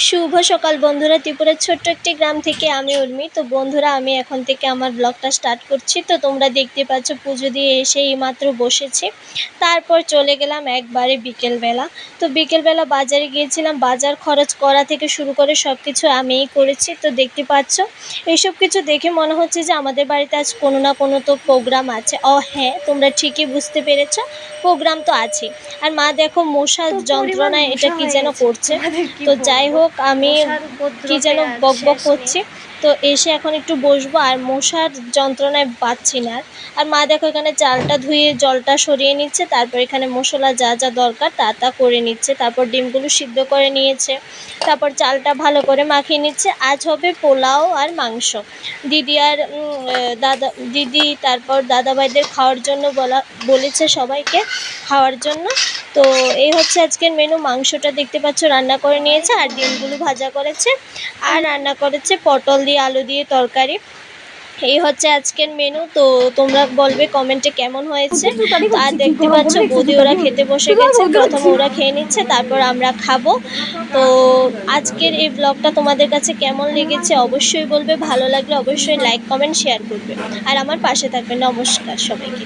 শুভ সকাল বন্ধুরা, ত্রিপুরার ছোট্ট একটি গ্রাম থেকে আমি উর্মি। তো বন্ধুরা, আমি এখন থেকে আমার ব্লগটা স্টার্ট করছি। তো তোমরা দেখতে পাচ্ছ পুজো দিয়ে এসে এইমাত্র বসেছি। তারপর চলে গেলাম একবারে বিকেলবেলা। তো বিকেলবেলা বাজারে গিয়েছিলাম, বাজার খরচ করা থেকে শুরু করে সব কিছু আমিই করেছি। তো দেখতে পাচ্ছ, এইসব কিছু দেখে মনে হচ্ছে যে আমাদের বাড়িতে আজ কোনো না কোনো তো প্রোগ্রাম আছে। হ্যাঁ, তোমরা ঠিকই বুঝতে পেরেছ, প্রোগ্রাম তো আছে। আর মা দেখো মশার যন্ত্রণায় এটা কি যেন করছে। তো যাই হোক, আমি কি যেন বকবক করছি। তো এসে এখন একটু বসবো, আর মশার যন্ত্রণায় পাচ্ছি না। আর মা দেখো এখানে চালটা ধুয়ে জলটা সরিয়ে নিচ্ছে, তারপর এখানে মশলা যা যা দরকার তা করে নিচ্ছে। তারপর ডিমগুলো সিদ্ধ করে নিয়েছে, তারপর চালটা ভালো করে মাখিয়ে নিচ্ছে। আজ হবে পোলাও আর মাংস। দিদি আর দিদি তারপর দাদাভাইদের খাওয়ার জন্য বলেছে সবাইকে খাওয়ার জন্য। তো এই হচ্ছে আজকের মেনু। মাংসটা দেখতে পাচ্ছ রান্না করে নিয়েছে, আর ডিমগুলো ভাজা করেছে, আর রান্না করেছে পটল দিয়ে আলু দিয়ে তরকারি। এই হচ্ছে আজকের মেনু। তো তোমরা বলবে কমেন্টে কেমন হয়েছে। আর দেখতে পাচ্ছ বৌদি ওরা খেতে বসে গেছে। প্রথমে ওরা খেয়ে নিচ্ছে, তারপর আমরা খাবো। তো আজকের এই ব্লগটা তোমাদের কাছে কেমন লেগেছে অবশ্যই বলবে। ভালো লাগলে অবশ্যই লাইক কমেন্ট শেয়ার করবে, আর আমার পাশে থাকবে। নমস্কার সবাইকে।